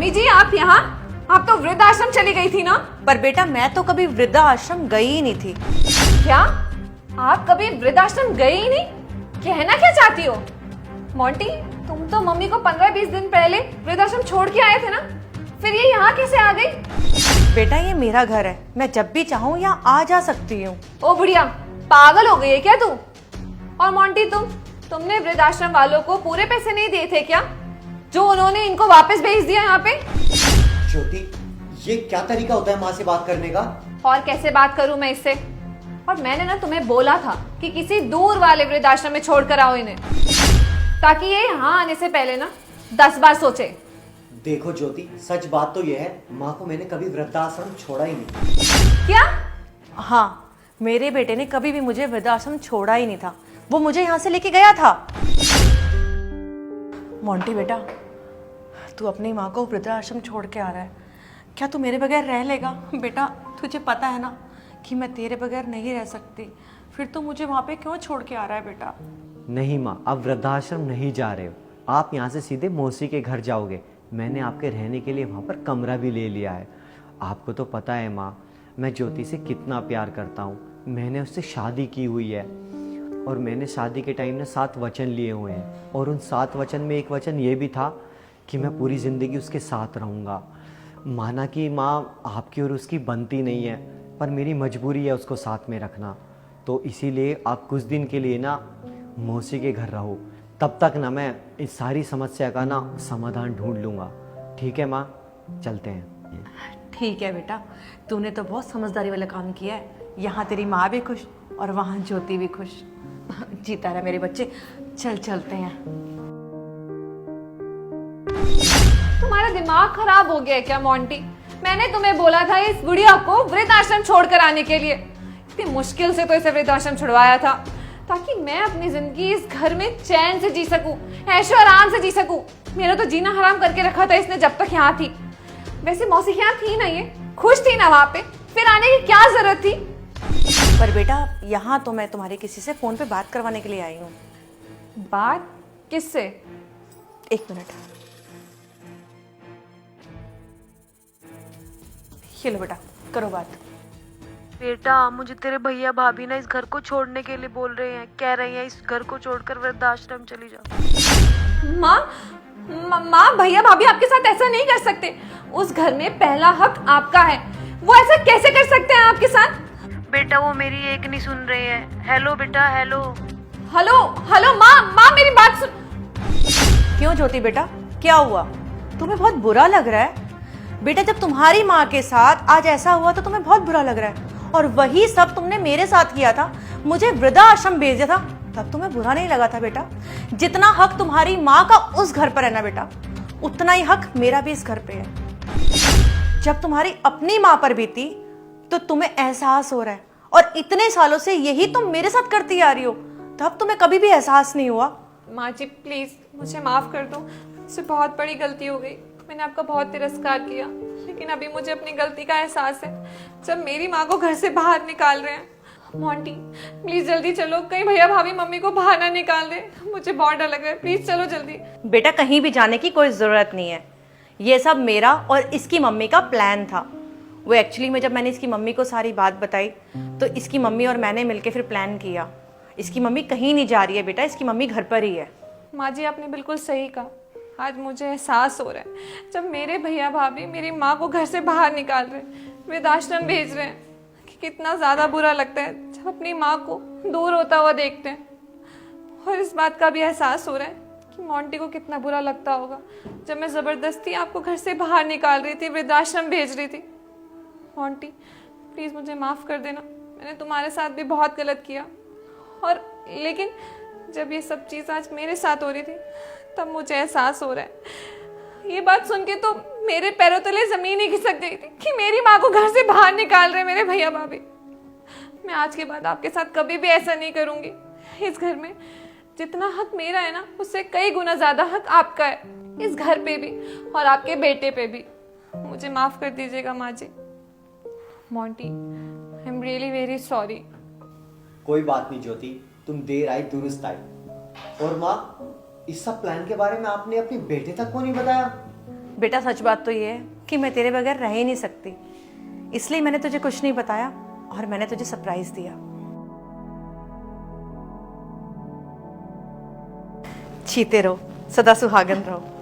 Mummy जी आप यहाँ? आप तो वृद्धाश्रम चली गई थी ना? पर बेटा मैं तो कभी वृद्धाश्रम गई ही नहीं थी। क्या आप कभी वृद्धाश्रम गई ही नहीं? कहना क्या चाहती हो? मोंटी, तुम तो मम्मी को 15-20 दिन पहले वृद्धाश्रम छोड़ के आए थे ना, फिर ये यहाँ कैसे आ गई? बेटा ये मेरा घर है, मैं जब भी चाहूँ यहाँ आ जा सकती हूँ। ओ बुढ़िया, पागल हो गई है क्या तू? और मोंटी तुमने वृद्धाश्रम वालों को पूरे पैसे नहीं दिए थे क्या, जो उन्होंने इनको वापस भेज दिया यहाँ पे? ज्योति, ये क्या तरीका होता है माँ से बात करने का? और कैसे बात करूं मैं इससे? और मैंने ना तुम्हें बोला था कि किसी दूर वाले वृद्धाश्रम में छोड़ कर आओ इन्हें, ताकि ये यहाँ आने से पहले ना 10 बार सोचे। देखो ज्योति, सच बात तो यह है, माँ को मैंने कभी वृद्धाश्रम छोड़ा ही नहीं। क्या? हाँ, मेरे बेटे ने कभी भी मुझे वृद्धाश्रम छोड़ा ही नहीं था, वो मुझे यहाँ से लेके गया था। मोंटी बेटा, तू अपनी माँ को वृद्धाश्रम छोड़ के आ रहा है, क्या तू मेरे बगैर रह लेगा? बेटा तुझे पता है ना कि मैं तेरे बगैर नहीं रह सकती, फिर तू मुझे वहाँ पे क्यों छोड़ के आ रहा है बेटा? नहीं माँ, आप वृद्धाश्रम नहीं जा रहे हो, आप यहाँ से सीधे मौसी के घर जाओगे। मैंने आपके रहने के लिए वहाँ पर कमरा भी ले लिया है। आपको तो पता है माँ, मैं ज्योति से कितना प्यार करता हूँ। मैंने उससे शादी की हुई है और मैंने शादी के टाइम में 7 वचन लिए हुए हैं, और उन 7 वचन में एक वचन ये भी था कि मैं पूरी ज़िंदगी उसके साथ रहूँगा। माना कि माँ आपकी और उसकी बनती नहीं है, पर मेरी मजबूरी है उसको साथ में रखना, तो इसीलिए आप कुछ दिन के लिए ना मौसी के घर रहो, तब तक ना मैं इस सारी समस्या का ना समाधान ढूंढ लूँगा। ठीक है माँ, चलते हैं। ठीक है बेटा, तूने तो बहुत समझदारी वाला काम किया है। यहाँ तेरी माँ भी खुश और वहाँ ज्योति भी खुश। जीता रहा मेरे बच्चे, चल चलते हैं। तुम्हारा दिमाग खराब हो गया है क्या मोंटी? मैंने तुम्हें बोला था इस गुड़िया को वृद्धाश्रम छोड़कर आने के लिए। इतनी मुश्किल से तो इसे वृद्धाश्रम छुड़वाया था ताकि मैं अपनी जिंदगी इस घर में चैन से जी सकूं, ऐशो आराम से जी सकूं। मेरा तो जीना हराम करके रखा था इसने जब तक यहाँ थी। वैसे मौसी यहाँ थी ना, ये खुश थी ना वहाँ पे, फिर आने की क्या जरूरत थी? पर बेटा यहाँ तो मैं तुम्हारे किसी से फोन पे बात करवाने के लिए आई हूँ। बात किससे? एक मिनट, ये लो बेटा, करो बात। बेटा मुझे तेरे भैया भाभी ना इस घर को छोड़ने के लिए बोल रहे हैं, कह रही हैं इस घर को छोड़कर वृद्धाश्रम चली जाओ। माँ भैया भाभी आपके साथ ऐसा नहीं कर सकते। उस घर में पहला हक आपका है, वो ऐसा कैसे कर सकते हैं आपके साथ? बेटा वो मेरी एक नहीं सुन रहे हैं। हेलो बेटा, हेलो हेलो हेलो। माँ मेरी बात सुन। क्यों ज्योति बेटा, क्या हुआ? तुम्हें बहुत बुरा लग रहा है? बेटा जब तुम्हारी माँ के साथ आज ऐसा हुआ तो तुम्हें बहुत बुरा लग रहा है, और वही सब तुमने मेरे साथ किया था, मुझे वृद्धाश्रम भेज दिया था, तब तुम्हें बुरा नहीं लगा था बेटा? जितना हक तुम्हारी माँ का उस घर पर है ना बेटा, उतना ही हक मेरा भी इस घर पे है। जब तुम्हारी अपनी माँ पर बीती तो तुम्हें एहसास हो रहा है, और इतने सालों से यही तुम मेरे साथ करती आ रही हो, तब तुम्हें कभी भी एहसास नहीं हुआ? माँ जी प्लीज मुझे माफ कर दो, मुझसे बहुत बड़ी गलती हो गई। मैंने आपका बहुत तिरस्कार किया, लेकिन अभी मुझे अपनी गलती का एहसास है। जब मेरी माँ को घर से बाहर निकाल रहे हैं, मोंटी प्लीज जल्दी चलो, कहीं भैया भाभी मम्मी को बाहर ना निकाल दे। मुझे बहुत डर लग रहा है, प्लीज चलो जल्दी। बेटा कहीं भी जाने की कोई ज़रूरत नहीं है, ये सब मेरा और इसकी मम्मी का प्लान था। वो एक्चुअली में जब मैंने इसकी मम्मी को सारी बात बताई तो इसकी मम्मी और मैंने मिलकर फिर प्लान किया। इसकी मम्मी कहीं नहीं जा रही है बेटा, इसकी मम्मी घर पर ही है। माँ जी आपने बिल्कुल सही कहा। आज मुझे एहसास हो रहा है, जब मेरे भैया भाभी मेरी माँ को घर से बाहर निकाल रहे हैं, वृद्धाश्रम भेज रहे हैं, कि कितना ज़्यादा बुरा लगता है जब अपनी माँ को दूर होता हुआ देखते हैं। और इस बात का भी एहसास हो रहा है कि मोंटी को कितना बुरा लगता होगा जब मैं ज़बरदस्ती आपको घर से बाहर निकाल रही थी, वृद्धाश्रम भेज रही थी। मोंटी प्लीज़ मुझे माफ़ कर देना, मैंने तुम्हारे साथ भी बहुत गलत किया। और लेकिन जब ये सब चीज़ आज मेरे साथ हो रही थी तब मुझे एहसास हो रहा है, ये बात सुन के तो मेरे पैरों तले ज़मीन ही खिसक गई थी कि मेरी माँ को घर से बाहर निकाल रहे मेरे भैया भाभी। मैं आज के बाद आपके साथ कभी भी ऐसा नहीं करूँगी। इस घर में जितना हक मेरा है ना, उससे कई गुना ज़्यादा हक आपका है, इस घर पे भी और आपके बेटे पे भी। मुझे माफ़ कर दीजिएगा माँ जी। Monty I am really very sorry. कोई बात नहीं ज्योति, तुम देर आई दुरुस्त आई। और माँ, इस सब प्लान के बारे में आपने अपने बेटे तक को नहीं बताया? बेटा सच बात तो ये है कि मैं तेरे बगैर रह ही नहीं सकती, इसलिए मैंने तुझे कुछ नहीं बताया और मैंने तुझे सरप्राइज दिया। जीते रहो, सदा सुहागन रहो।